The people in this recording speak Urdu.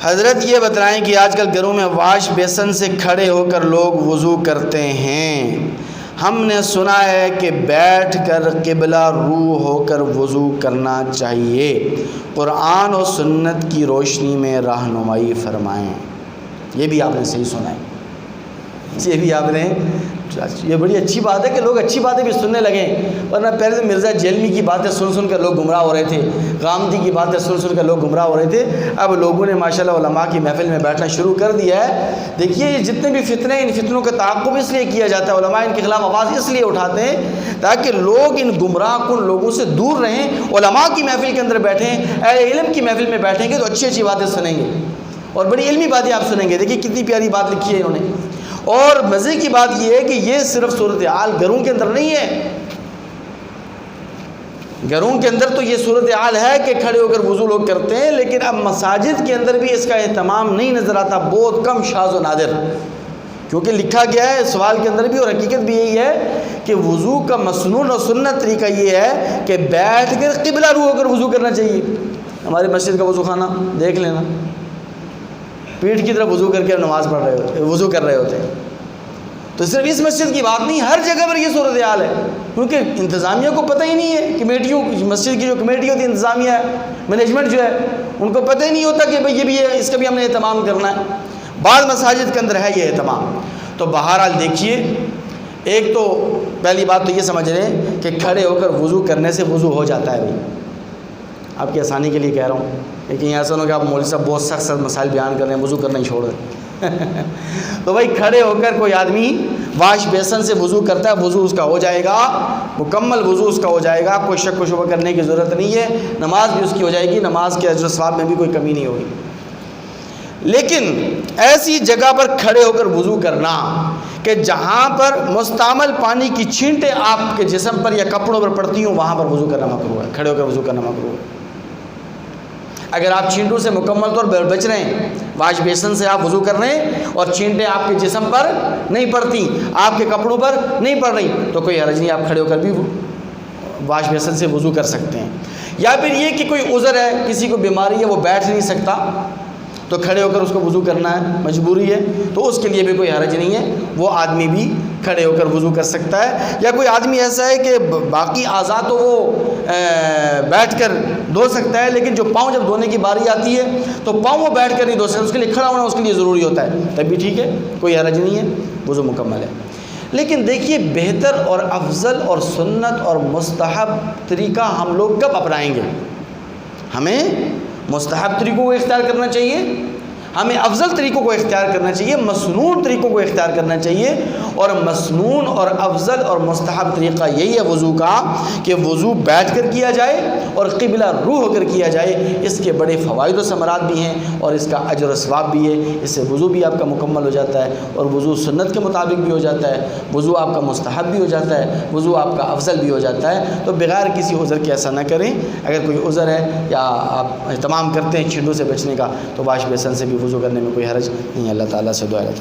حضرت یہ بتلائیں کہ آج کل گھروں میں واش بیسن سے کھڑے ہو کر لوگ وضو کرتے ہیں، ہم نے سنا ہے کہ بیٹھ کر قبلہ رو ہو کر وضو کرنا چاہیے، قرآن و سنت کی روشنی میں رہنمائی فرمائیں۔ یہ بھی آپ نے صحیح سنا ہے، یہ بھی آپ نے، یہ بڑی اچھی بات ہے کہ لوگ اچھی باتیں بھی سننے لگیں، ورنہ پہلے تو مرزا جیلمی کی باتیں سن سن کر لوگ گمراہ ہو رہے تھے، غامدی کی باتیں سن سن کر لوگ گمراہ ہو رہے تھے۔ اب لوگوں نے ماشاءاللہ علماء کی محفل میں بیٹھنا شروع کر دیا ہے۔ دیکھیے یہ جتنے بھی فتنے ہیں، ان فتنوں کا تعاقب اس لیے کیا جاتا ہے، علماء ان کے خلاف آواز اس لیے اٹھاتے ہیں تاکہ لوگ ان گمراہ کن لوگوں سے دور رہیں، علماء کی محفل کے اندر بیٹھیں، اہل علم کی محفل میں بیٹھیں گے تو اچھی اچھی باتیں سنیں گے اور بڑی علمی باتیں آپ سنیں گے۔ دیکھیے کتنی پیاری بات لکھی ہے انہوں نے۔ اور مزے کی بات یہ ہے کہ یہ صرف صورتحال گھروں کے اندر نہیں ہے، گھروں کے اندر تو یہ صورتحال ہے کہ کھڑے ہو کر وضو لوگ کرتے ہیں، لیکن اب مساجد کے اندر بھی اس کا اہتمام نہیں نظر آتا، بہت کم، شاذ و نادر، کیونکہ لکھا گیا ہے سوال کے اندر بھی اور حقیقت بھی یہی ہے کہ وضو کا مسنون اور سنت طریقہ یہ ہے کہ بیٹھ کر قبلہ رو ہو کر وضو کرنا چاہیے۔ ہماری مسجد کا وضو خانہ دیکھ لینا، پیٹھ کی طرف وضو کر کے نماز پڑھ رہے ہوتے، وضو کر رہے ہوتے ہیں۔ تو صرف اس مسجد کی بات نہیں، ہر جگہ پر یہ صورتحال ہے، کیونکہ انتظامیہ کو پتہ ہی نہیں ہے، کمیٹیوں، مسجد کی جو کمیٹی ہوتی ہے، انتظامیہ ہے، مینجمنٹ جو ہے، ان کو پتہ ہی نہیں ہوتا کہ بھئی یہ بھی ہے، اس کا بھی ہم نے اہتمام کرنا ہے۔ بعض مساجد کے اندر ہے یہ اہتمام۔ تو بہرحال دیکھیے، ایک تو پہلی بات تو یہ سمجھ رہے ہیں کہ کھڑے ہو کر وضو کرنے سے وضو ہو جاتا ہے۔ بھائی آپ کی آسانی کے لیے کہہ رہا ہوں، لیکن ایسا نہ ہو کہ آپ مولوی صاحب بہت سخت سخت مسائل بیان کر رہے ہیں، وضو کرنا ہی چھوڑ دیں۔ تو بھائی کھڑے ہو کر کوئی آدمی واش بیسن سے وضو کرتا ہے، وضو اس کا ہو جائے گا، مکمل وضو اس کا ہو جائے گا، کوئی شک و شبہ کرنے کی ضرورت نہیں ہے، نماز بھی اس کی ہو جائے گی، نماز کے اجر و ثواب میں بھی کوئی کمی نہیں ہوگی۔ لیکن ایسی جگہ پر کھڑے ہو کر وضو کرنا کہ جہاں پر مستعمل پانی کی چھینٹیں آپ کے جسم پر یا کپڑوں پر پڑتی ہوں، وہاں پر وضو کرنا مکروہ ہے، کھڑے ہو کر وضو کرنا مکروہ ہے۔ اگر آپ چھینٹوں سے مکمل طور پر بچ رہے ہیں، واش بیسن سے آپ وضو کر رہے ہیں اور چھینٹیں آپ کے جسم پر نہیں پڑتی، آپ کے کپڑوں پر نہیں پڑ رہی، تو کوئی حرج نہیں، آپ کھڑے ہو کر بھی واش بیسن سے وضو کر سکتے ہیں۔ یا پھر یہ کہ کوئی عذر ہے، کسی کو بیماری ہے، وہ بیٹھ نہیں سکتا، تو کھڑے ہو کر اس کو وضو کرنا ہے، مجبوری ہے، تو اس کے لیے بھی کوئی حرج نہیں ہے، وہ آدمی بھی کھڑے ہو کر وضو کر سکتا ہے۔ یا کوئی آدمی ایسا ہے کہ باقی اعضاء تو وہ بیٹھ کر دھو سکتا ہے، لیکن جو پاؤں جب دھونے کی باری آتی ہے تو پاؤں وہ بیٹھ کر نہیں دھو سکتا، اس کے لیے کھڑا ہونا اس کے لیے ضروری ہوتا ہے، تب بھی ٹھیک ہے، کوئی حرج نہیں ہے، وضو مکمل ہے۔ لیکن دیکھیے بہتر اور افضل اور سنت اور مستحب طریقہ ہم لوگ کب اپنائیں گے؟ ہمیں مستحب طریقوں کو اختیار کرنا چاہیے، ہمیں افضل طریقوں کو اختیار کرنا چاہیے، مسنون طریقوں کو اختیار کرنا چاہیے۔ اور مسنون اور افضل اور مستحب طریقہ یہی ہے وضو کا کہ وضو بیٹھ کر کیا جائے اور قبلہ رو ہو کر کیا جائے۔ اس کے بڑے فوائد و ثمرات بھی ہیں اور اس کا اجر و ثواب بھی ہے، اس سے وضو بھی آپ کا مکمل ہو جاتا ہے اور وضو سنت کے مطابق بھی ہو جاتا ہے، وضو آپ کا مستحب بھی ہو جاتا ہے، وضو آپ کا افضل بھی ہو جاتا ہے۔ تو بغیر کسی عذر کے ایسا نہ کریں۔ اگر کوئی عذر ہے یا آپ اہتمام کرتے ہیں چھینٹوں سے بچنے کا، تو واش بیسن سے بھی وضو کرنے میں کوئی حرج نہیں ہے۔ اللہ تعالیٰ سے دعا ہے۔